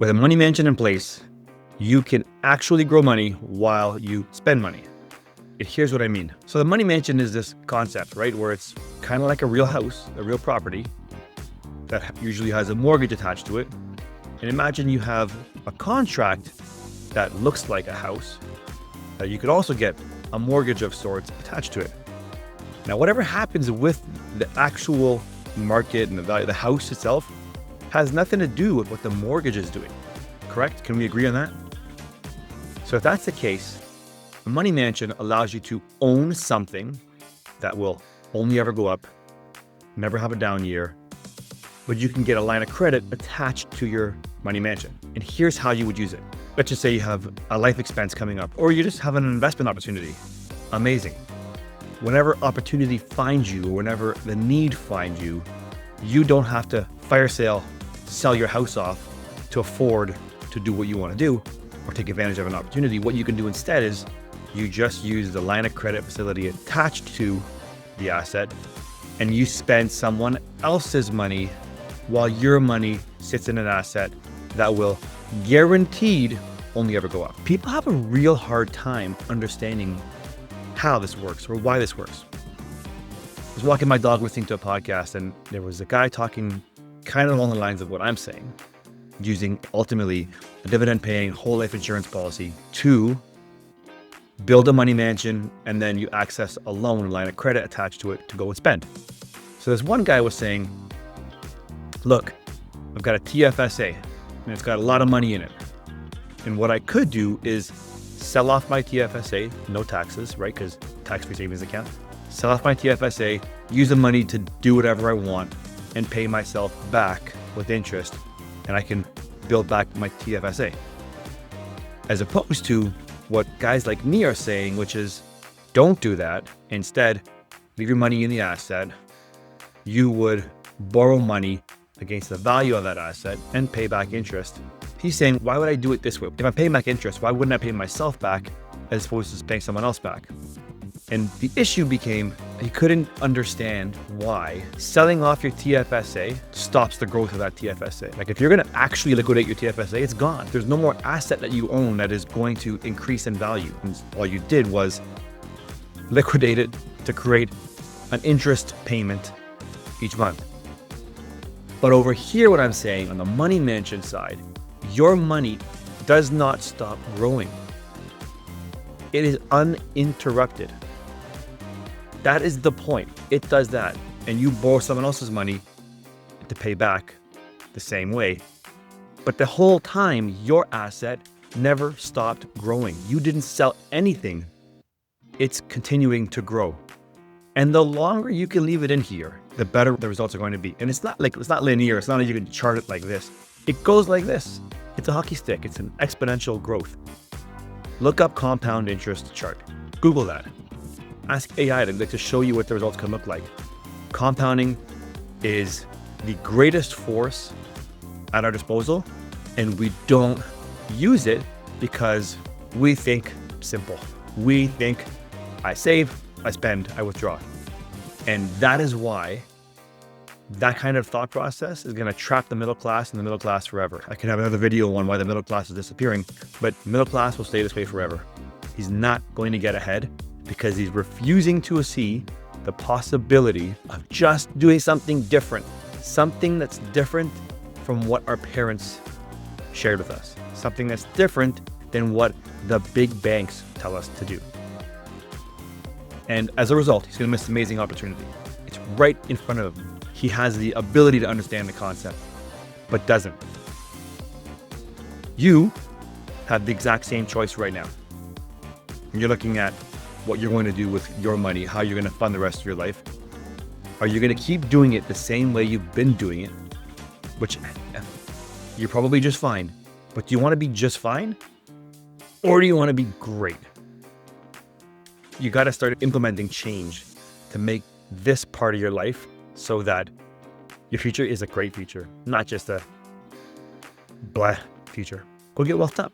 With a money mansion in place, you can actually grow money while you spend money. And here's what I mean. So the money mansion is this concept, right? Where it's kind of like a real house, a real property that usually has a mortgage attached to it. And imagine you have a contract that looks like a house that you could also get a mortgage of sorts attached to it. Now, whatever happens with the actual market and the value of the house itself has nothing to do with what the mortgage is doing, correct? Can we agree on that? So if that's the case, a money mansion allows you to own something that will only ever go up, never have a down year, but you can get a line of credit attached to your money mansion. And here's how you would use it. Let's just say you have a life expense coming up, or you just have an investment opportunity. Amazing. Whenever opportunity finds you, or whenever the need finds you, you don't have to fire sale, sell your house off to afford to do what you want to do or take advantage of an opportunity. What you can do instead is you just use the line of credit facility attached to the asset, and you spend someone else's money while your money sits in an asset that will guaranteed only ever go up. People have a real hard time understanding how this works or why this works. I was walking my dog listening to a podcast, and there was a guy talking kind of along the lines of what I'm saying, using ultimately a dividend paying whole life insurance policy to build a money mansion, and then you access a loan line of credit attached to it to go and spend. So this one guy was saying, look, I've got a TFSA and it's got a lot of money in it. And what I could do is sell off my TFSA, no taxes, right? Because tax-free savings account. Sell off my TFSA, use the money to do whatever I want, and pay myself back with interest, and I can build back my TFSA. As opposed to what guys like me are saying, which is don't do that. Instead, leave your money in the asset. You would borrow money against the value of that asset and pay back interest. He's saying, why would I do it this way? If I'm paying back interest, why wouldn't I pay myself back as opposed to paying someone else back? And the issue became he couldn't understand why selling off your TFSA stops the growth of that TFSA. Like if you're going to actually liquidate your TFSA, it's gone. There's no more asset that you own that is going to increase in value. And all you did was liquidate it to create an interest payment each month. But over here, what I'm saying on the money mansion side, your money does not stop growing. It is uninterrupted. That is the point. It does that. And you borrow someone else's money to pay back the same way. But the whole time, your asset never stopped growing. You didn't sell anything. It's continuing to grow. And the longer you can leave it in here, the better the results are going to be. And it's not linear. It's not like you can chart it like this. It goes like this. It's a hockey stick. It's an exponential growth. Look up compound interest chart. Google that. Ask AI to show you what the results can look like. Compounding is the greatest force at our disposal, and we don't use it because we think simple. We think I save, I spend, I withdraw. And that is why that kind of thought process is going to trap the middle class and the middle class forever. I can have another video on why the middle class is disappearing, but middle class will stay this way forever. He's not going to get ahead because he's refusing to see the possibility of just doing something different, something that's different from what our parents shared with us, something that's different than what the big banks tell us to do. And as a result, he's going to miss an amazing opportunity. It's right in front of him. He has the ability to understand the concept, but doesn't. You have the exact same choice right now. You're looking at what you're going to do with your money, how you're going to fund the rest of your life. Are you going to keep doing it the same way you've been doing it, which you're probably just fine, but do you want to be just fine? Or do you want to be great? You got to start implementing change to make this part of your life so that your future is a great future, not just a blah future. Go get wealth up.